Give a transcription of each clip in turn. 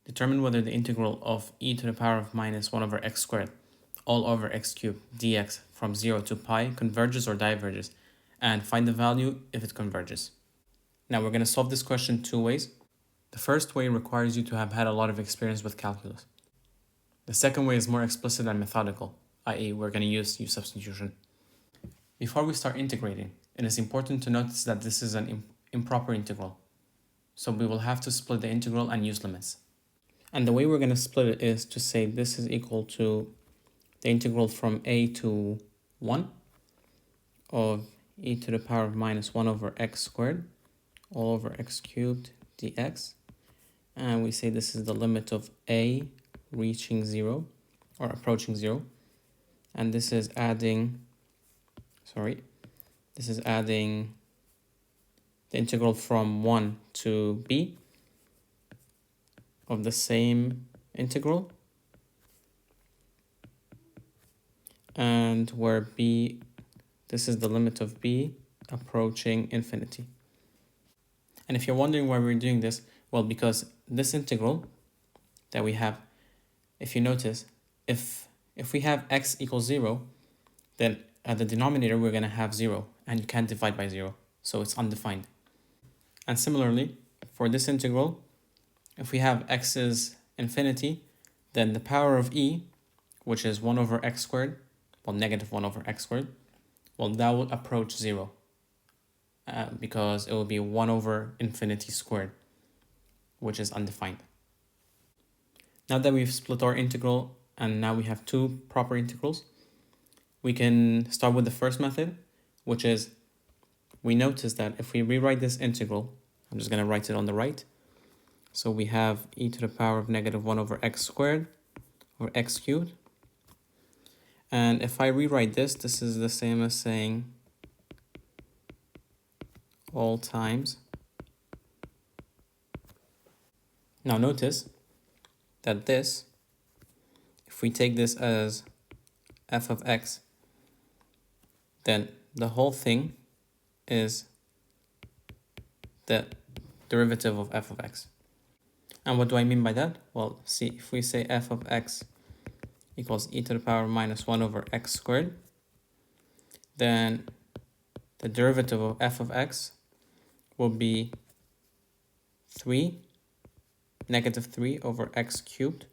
Determine whether the integral of e to the power of minus 1 over x squared all over x cubed dx from 0 to pi converges or diverges, and find the value if it converges. Now we're going to solve this question two ways. The first way requires you to have had a lot of experience with calculus. The second way is more explicit and methodical, i.e. we're going to use Usubstitution. Before we start integrating, it is important to notice that this is an improper integral. So we will have to split the integral and use limits. And the way we're going to split it is to say this is equal to the integral from a to 1 of e to the power of minus 1 over x squared all over x cubed dx. And we say this is the limit of a reaching 0 or approaching 0. And this is adding the integral from 1 to b of the same integral, and where b, this is the limit of b approaching infinity. And if you're wondering why we're doing this, well, because this integral that we have, if you notice, if we have x equals 0, then at the denominator we're going to have 0, and you can't divide by 0, so it's undefined. And similarly, for this integral, if we have x is infinity, then the power of e, which is 1 over x squared, well, negative 1 over x squared, well, that will approach 0 because it will be 1 over infinity squared, which is undefined. Now that we've split our integral and now we have two proper integrals, we can start with the first method, which is we notice that if we rewrite this integral, I'm just going to write it on the right. So we have e to the power of negative 1 over x squared or x cubed. And if I rewrite this, this is the same as saying all times. Now notice that this, if we take this as f of x, then the whole thing is the derivative of f of x. And what do I mean by that? Well, see, if we say f of x equals e to the power minus 1 over x squared, then the derivative of f of x will be negative 3 over x cubed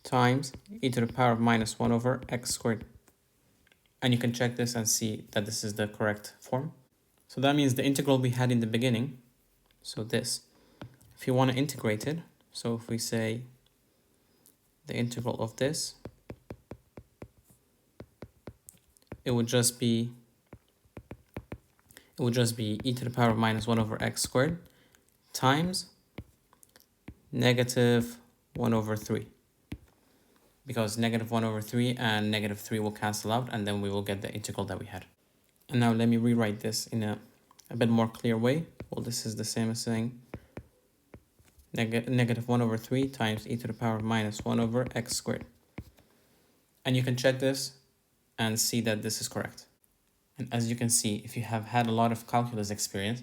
times e to the power of minus 1 over x squared. And you can check this and see that this is the correct form. So that means the integral we had in the beginning, so this, if you want to integrate it, so if we say the integral of this, it would just be e to the power of minus 1 over x squared times negative 1 over 3. Because negative 1 over 3 and negative 3 will cancel out, and then we will get the integral that we had. And now let me rewrite this in a bit more clear way. Well, this is the same as saying negative 1 over 3 times e to the power of minus 1 over x squared. And you can check this and see that this is correct. And as you can see, if you have had a lot of calculus experience,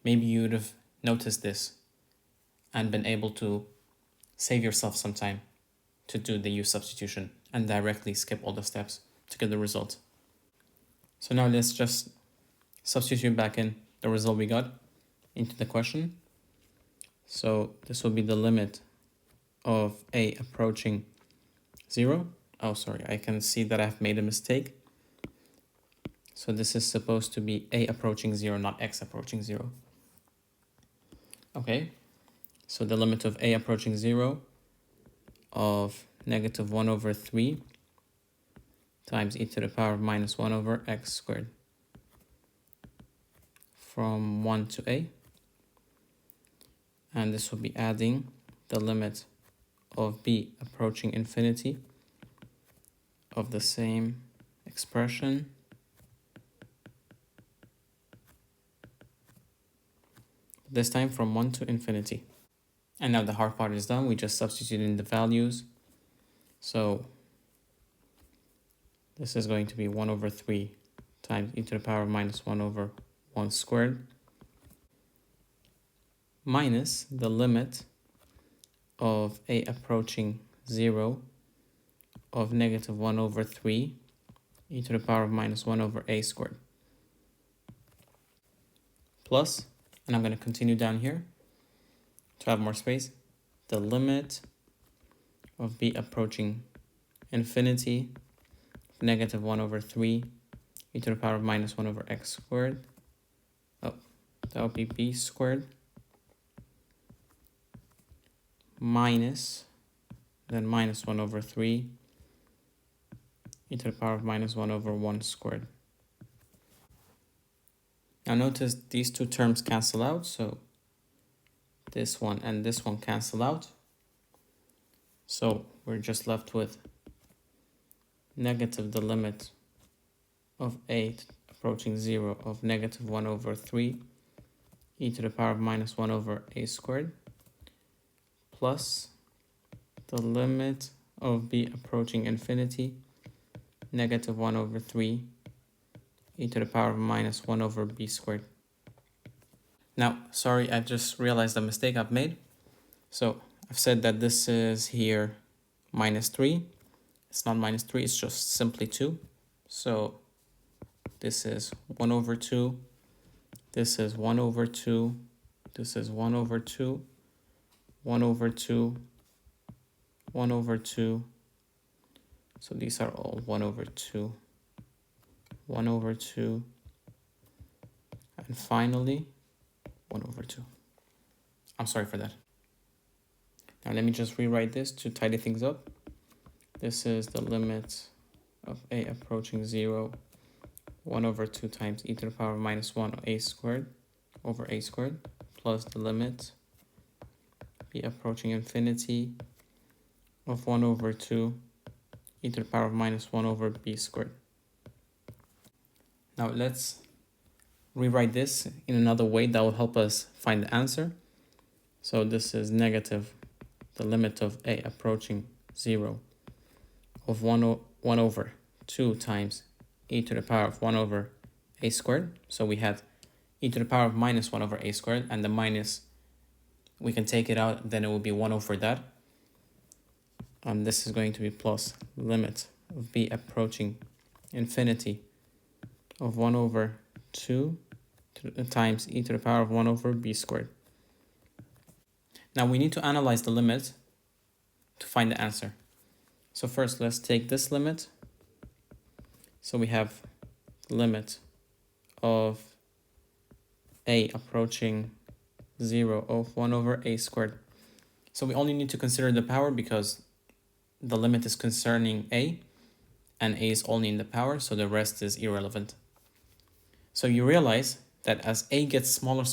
maybe you would have noticed this and been able to save yourself some time to do the Usubstitution and directly skip all the steps to get the result. So now let's just substitute back in the result we got into the question. So this will be the limit of a approaching 0. Oh, sorry, I can see that I've made a mistake. So this is supposed to be a approaching 0, not x approaching 0. Okay, so the limit of a approaching 0 of negative 1 over 3 times e to the power of minus 1 over x squared from 1 to a. And this will be adding the limit of b approaching infinity of the same expression this time from 1 to infinity. And now the hard part is done. We just substitute in the values. So this is going to be 1 over 3 times e to the power of minus 1 over 1 squared minus the limit of a approaching 0 of negative 1 over 3 e to the power of minus 1 over a squared. Plus, and I'm going to continue down here to have more space, the limit of b approaching infinity of negative 1 over 3 e to the power of minus 1 over x squared. Oh, that would be b squared minus, then minus 1 over 3 e to the power of minus 1 over 1 squared. Now notice these two terms cancel out, so this one and this one cancel out. So we're just left with negative the limit of 8 approaching 0 of negative 1 over 3 e to the power of minus 1 over a squared plus the limit of b approaching infinity negative 1 over 3 e to the power of minus 1 over b squared. Now, sorry, I just realized a mistake I've made. So I've said that this is here minus 3. It's not minus 3, it's just simply 2. So this is 1 over 2. This is 1 over 2. This is 1 over 2. 1 over 2. 1 over 2. So these are all 1 over 2. 1 over 2. And finally, 1 over 2. I'm sorry for that. Now let me just rewrite this to tidy things up. This is the limit of a approaching 0, 1 over 2 times e to the power of minus 1 a squared over a squared plus the limit b approaching infinity of 1 over 2 e to the power of minus 1 over b squared. Now let's rewrite this in another way that will help us find the answer. So this is negative the limit of a approaching 0 of 1 over 2 times e to the power of 1 over a squared. So we had e to the power of minus 1 over a squared, and the minus, we can take it out, then it will be 1 over that. This is going to be plus limit of b approaching infinity of 1 over 2 times e to the power of 1 over b squared. Now we need to analyze the limit to find the answer. So first, let's take this limit. So we have the limit of a approaching 0 of 1 over a squared. So we only need to consider the power because the limit is concerning a, and a is only in the power, so the rest is irrelevant. So you realize that as a gets smaller,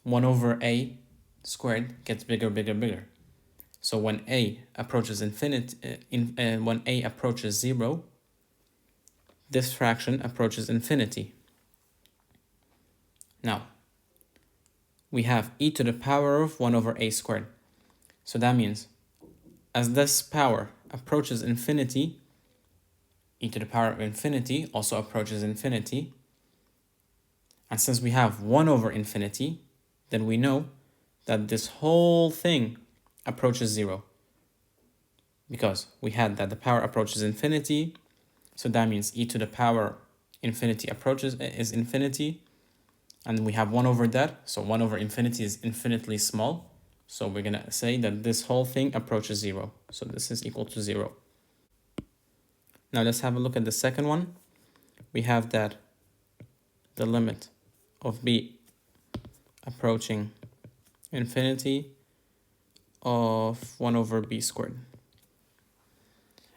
1 over a squared gets bigger, bigger. So when a approaches infinity, when a approaches 0, this fraction approaches infinity. Now, we have e to the power of 1 over a squared. So that means as this power approaches infinity, e to the power of infinity also approaches infinity. And since we have 1 over infinity, then we know that this whole thing approaches 0. Because we had that the power approaches infinity, so that means e to the power infinity is infinity. And we have 1 over that, so 1 over infinity is infinitely small. So we're going to say that this whole thing approaches 0. So this is equal to 0. Now let's have a look at the second one. We have that the limit of b approaching infinity of 1 over b squared.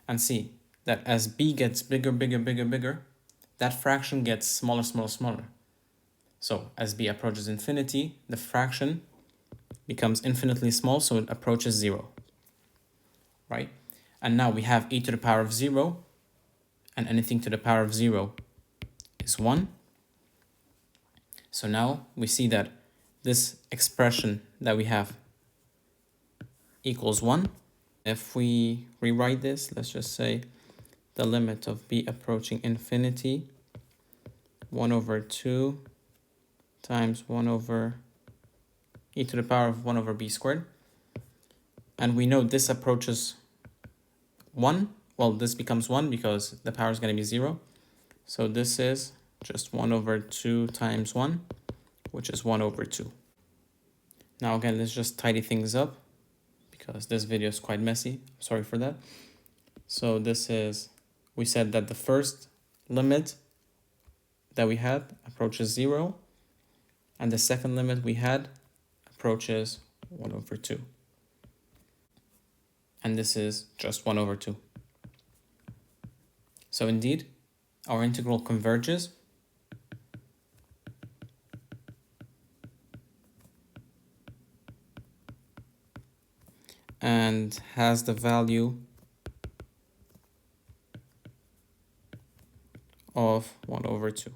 And see that as b gets bigger, that fraction gets smaller. So as b approaches infinity, the fraction becomes infinitely small, so it approaches 0, right? And now we have e to the power of 0, and anything to the power of 0 is 1. So now we see that this expression that we have equals 1. If we rewrite this, let's just say the limit of b approaching infinity, 1 over 2 times 1 over e to the power of 1 over b squared. And we know this approaches 1. Well, this becomes 1 because the power is going to be 0. So this is just 1 over 2 times 1, which is 1 over 2. Now again, let's just tidy things up because this video is quite messy. Sorry for that. So this is, we said that the first limit that we had approaches 0, and the second limit we had approaches 1 over 2. And this is just 1 over 2. So indeed, our integral converges. And has the value of 1 over 2.